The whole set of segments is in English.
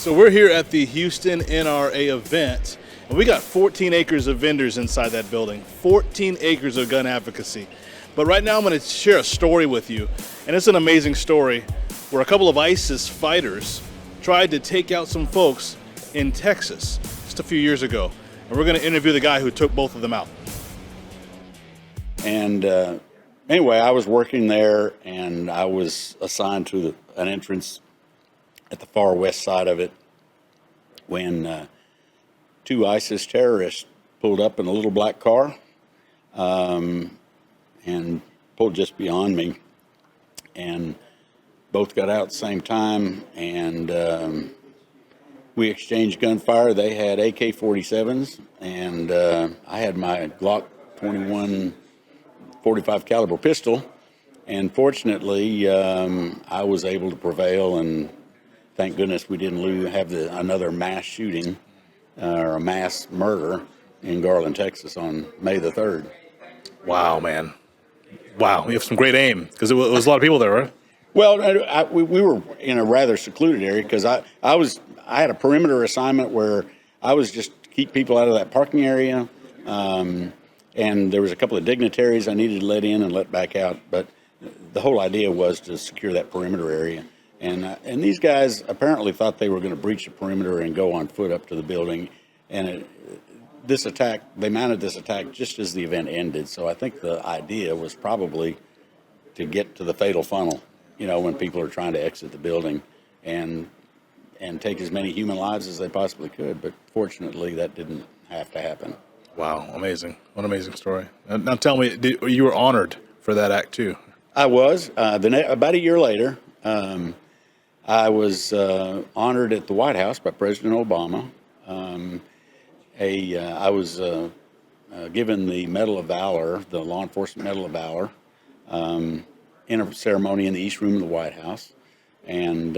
So we're here at the Houston NRA event, and we got 14 acres of vendors inside that building, 14 acres of gun advocacy. But right now I'm going to share a story with you, and it's an amazing story where a couple of ISIS fighters tried to take out some folks in Texas just a few years ago. And we're going to interview the guy who took both of them out. And anyway, I was working there, and I was assigned to an entrance at the far west side of it when two ISIS terrorists pulled up in a little black car and pulled just beyond me, and both got out at the same time, and we exchanged gunfire. They had AK-47s, and I had my Glock 21 45 caliber pistol, and fortunately I was able to prevail, and thank goodness we didn't have another mass shooting or a mass murder in Garland, Texas on May the 3rd. Wow, man. Wow, you have some great aim, because it was a lot of people there, right? Well, we were in a rather secluded area because I had a perimeter assignment where I was just to keep people out of that parking area, and there was a couple of dignitaries I needed to let in and let back out, but the whole idea was to secure that perimeter area. And these guys apparently thought they were going to breach the perimeter and go on foot up to the building. And they mounted this attack just as the event ended. So I think the idea was probably to get to the fatal funnel, when people are trying to exit the building and take as many human lives as they possibly could. But fortunately, that didn't have to happen. Wow, amazing. What an amazing story. Now tell me, you were honored for that act too? I was. About a year later, I was honored at the White House by President Obama. I was given the Medal of Valor, the Law Enforcement Medal of Valor, in a ceremony in the East Room of the White House. And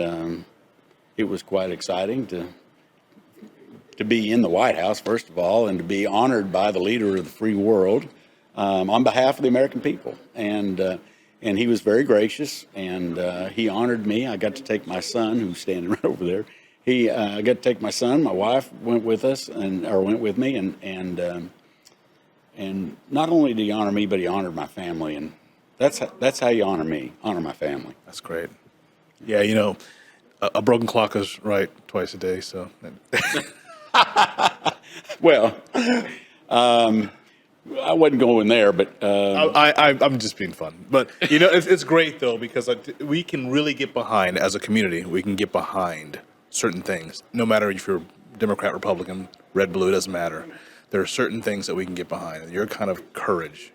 it was quite exciting to be in the White House, first of all, and to be honored by the leader of the free world on behalf of the American people. And he was very gracious, and he honored me. I got to take my son, who's standing right over there. I got to take my son. My wife went with us, went with me, and not only did he honor me, but he honored my family, and that's how you honor me, honor my family. That's great. Yeah, a broken clock is right twice a day, so. Well, I wasn't going there, but I'm just being fun. But it's great though, because we can really get behind, as a community, we can get behind certain things. No matter if you're Democrat, Republican, red, blue, it doesn't matter. There are certain things that we can get behind. And your kind of courage,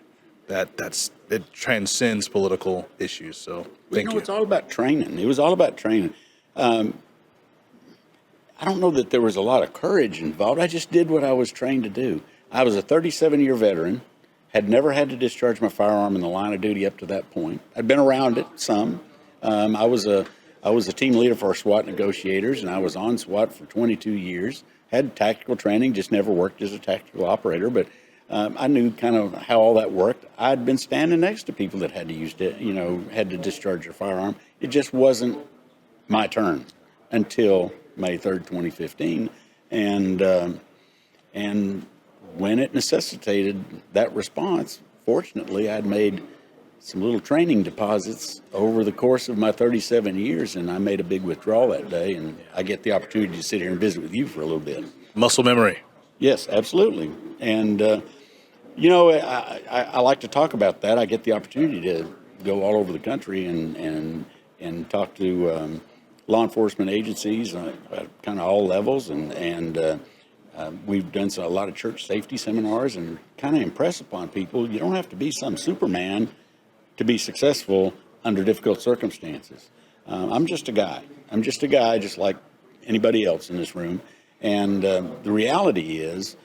it transcends political issues. So thank you. It's all about training. It was all about training. I don't know that there was a lot of courage involved. I just did what I was trained to do. I was a 37-year veteran, had never had to discharge my firearm in the line of duty up to that point. I'd been around it some. I was a team leader for our SWAT negotiators, and I was on SWAT for 22 years. Had tactical training, just never worked as a tactical operator, but I knew kind of how all that worked. I'd been standing next to people that had to discharge their firearm. It just wasn't my turn until May 3rd, 2015, and when it necessitated that response, fortunately, I'd made some little training deposits over the course of my 37 years, and I made a big withdrawal that day, and I get the opportunity to sit here and visit with you for a little bit. Muscle memory. Yes, absolutely. And, I like to talk about that. I get the opportunity to go all over the country and talk to law enforcement agencies at kind of all levels, and we've done a lot of church safety seminars and kind of impress upon people you don't have to be some Superman to be successful under difficult circumstances. I'm just a guy. I'm just a guy just like anybody else in this room. And the reality is,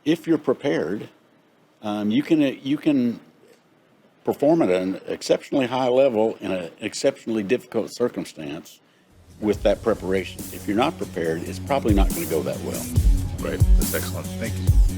if you're prepared, you can perform at an exceptionally high level in an exceptionally difficult circumstance with that preparation. If you're not prepared, it's probably not going to go that well. Great. That's excellent. Thank you.